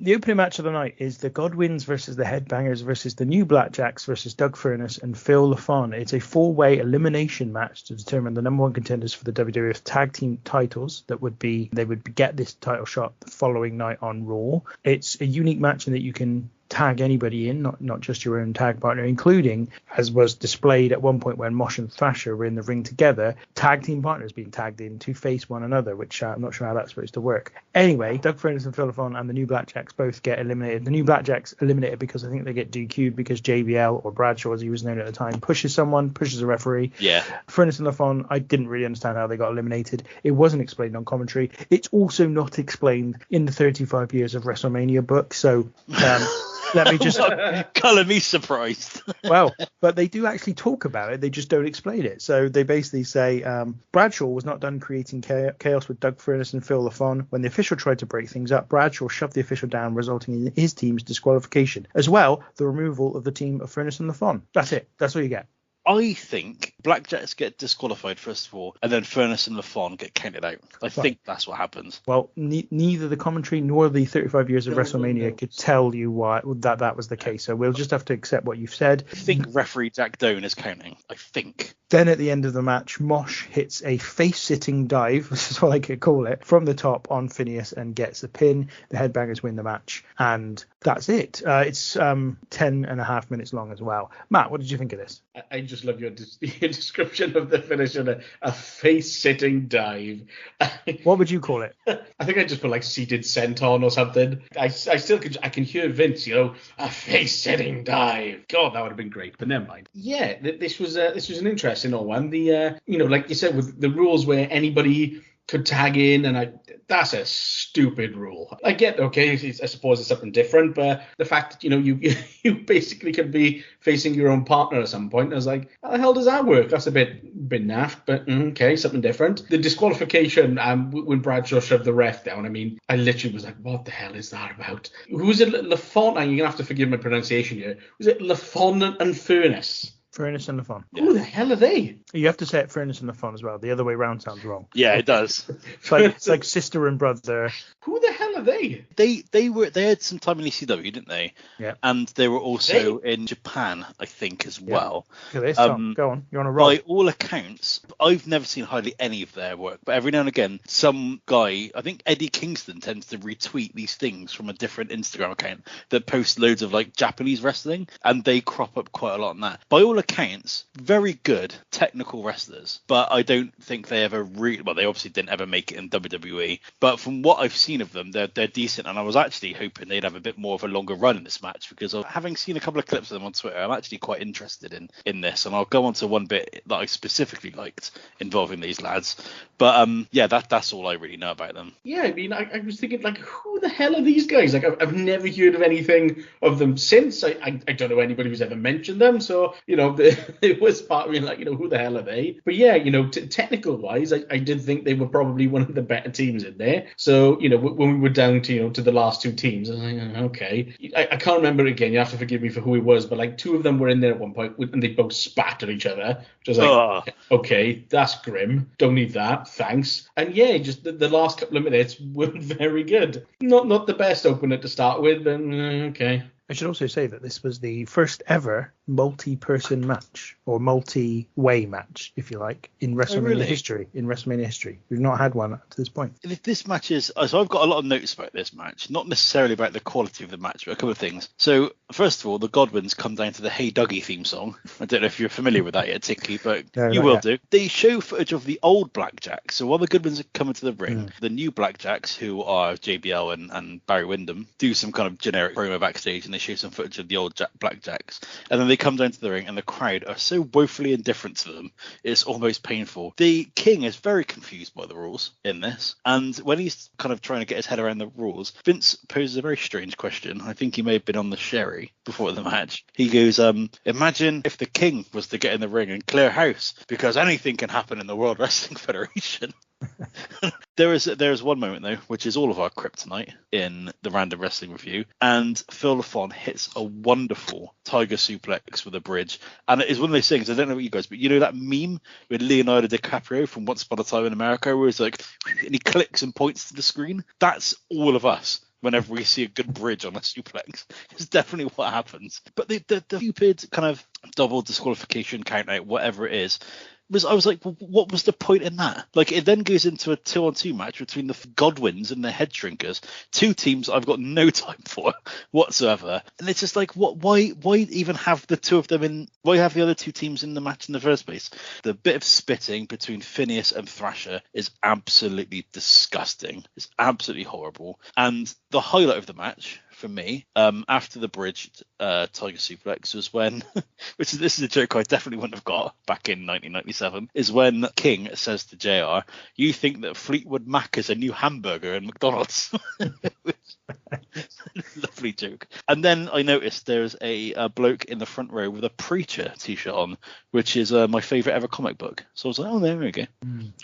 The opening match of the night is the Godwinns versus the Headbangers versus the new Blackjacks versus Doug Furnas and Phil LaFon. It's a 4-way elimination match to determine the number one contenders for the WWF tag team titles. They would get this title shot the following night on Raw. It's a unique match in that you can tag anybody in, not just your own tag partner, including, as was displayed at one point when Mosh and Thrasher were in the ring together, tag team partners being tagged in to face one another, which I'm not sure how that's supposed to work. Anyway, Doug Furnas and Phil LaFon and the new Blackjacks both get eliminated. The new Blackjacks eliminated because I think they get DQ'd because JBL, or Bradshaw as he was known at the time, pushes a referee. Yeah. Furnas and LaFon, I didn't really understand how they got eliminated. It wasn't explained on commentary. It's also not explained in the 35 years of WrestleMania book, so let me just colour me surprised. Well, but they do actually talk about it. They just don't explain it. So they basically say Bradshaw was not done creating chaos with Doug Furnas and Phil LaFon. When the official tried to break things up, Bradshaw shoved the official down, resulting in his team's disqualification. As well, the removal of the team of Furnas and LaFon. That's it. That's all you get. I think Blackjacks get disqualified first of all, and then Furnas and LaFon get counted out. I think that's what happens. Well, neither the commentary nor the 35 years of WrestleMania could tell you why that was the case. So we'll just have to accept what you've said. I think referee Jack Doan is counting. I think. Then at the end of the match, Mosh hits a face-sitting dive, this is what I could call it, from the top on Phineas and gets a pin. The Headbangers win the match, and that's it. It's 10 and a half minutes long as well. Matt, what did you think of this? I just love your description of the finish on a face-sitting dive. What would you call it? I think I just put like seated senton or something. I can hear Vince, a face-sitting dive. God, that would have been great, but never mind. Yeah, this was an interesting one. Like you said, with the rules where anybody could tag in, and that's a stupid rule. I get, okay, I suppose it's something different, but the fact that, you basically could be facing your own partner at some point, I was like, how the hell does that work? That's a bit naff, but okay, something different. The disqualification, when Bradshaw shoved the ref down, I literally was like, what the hell is that about? Who's it, LaFon? You're going to have to forgive my pronunciation here. Was it LaFon and Furnas? Furnas and LaFon. Who the hell are they? You have to say it Furnas and LaFon as well. The other way round sounds wrong. Yeah, it does. It's like sister and brother. Who the hell are they? They had some time in ECW, didn't they? Yeah. And they were also in Japan, I think, as well. Look at this, Tom. Go on. You're on a roll. By all accounts, I've never seen hardly any of their work, but every now and again, some guy, I think Eddie Kingston, tends to retweet these things from a different Instagram account that posts loads of like Japanese wrestling, and they crop up quite a lot on that. By all accounts, very good technical wrestlers, but I don't think they ever they obviously didn't ever make it in WWE, but from what I've seen of them, they're decent, and I was actually hoping they'd have a bit more of a longer run in this match, because having seen a couple of clips of them on Twitter, I'm actually quite interested in this, and I'll go on to one bit that I specifically liked involving these lads. But that's all I really know about them. Yeah, I was thinking, like, who the hell are these guys? Like, I've never heard of anything of them since. I don't know anybody who's ever mentioned them, so it was part of me like, who the hell are they? But yeah, technical wise, I did think they were probably one of the better teams in there. So when we were down to to the last two teams, I was like, okay, I can't remember again. You have to forgive me for who it was, but like two of them were in there at one point, and they both spat at each other, which was like, okay, that's grim. Don't need that, thanks. And yeah, just the last couple of minutes were very good. Not the best opener to start with, but okay. I should also say that this was the first ever multi-person match, or multi-way match, if you like, in WrestleMania history. In WrestleMania history, we've not had one up to this point. This match is so I've got a lot of notes about this match, not necessarily about the quality of the match, but a couple of things. So first of all, the Godwinns come down to the Hey Dougie theme song. I don't know if you're familiar with that yet, Ticky, but you will do. They show footage of the old Blackjacks. So while the Godwinns are coming to the ring, the new Blackjacks, who are JBL and Barry Windham, do some kind of generic promo backstage, and they show some footage of the old Blackjacks, and then they come down to the ring, and the crowd are so woefully indifferent to them, it's almost painful. The King is very confused by the rules in this, and when he's kind of trying to get his head around the rules, Vince poses a very strange question. I think he may have been on the sherry before the match. He goes, imagine if the King was to get in the ring and clear house, because anything can happen in the World Wrestling Federation. There is one moment though, which is all of our kryptonite in the Random Wrestling Review, and Phil LaFon hits a wonderful tiger suplex with a bridge, and it is one of those things, I don't know about you guys, but that meme with Leonardo DiCaprio from Once Upon a Time in America, where he's like, and he clicks and points to the screen? That's all of us whenever we see a good bridge on a suplex. It's definitely what happens. But the stupid kind of double disqualification count out, whatever it is, I was like, well, what was the point in that? Like, it then goes into a 2-on-2 match between the Godwinns and the Head Shrinkers, two teams I've got no time for whatsoever. And it's just like, why even have the two of them in? Why have the other two teams in the match in the first place? The bit of spitting between Phineas and Thrasher is absolutely disgusting. It's absolutely horrible. And the highlight of the match for me, after the bridge Tiger suplex, was when, this is a joke I definitely wouldn't have got back in 1997, is when King says to JR, "You think that Fleetwood Mac is a new hamburger in McDonald's?" Lovely joke. And then I noticed there's a bloke in the front row with a Preacher t-shirt on, which is my favourite ever comic book. So I was like, oh, there we go.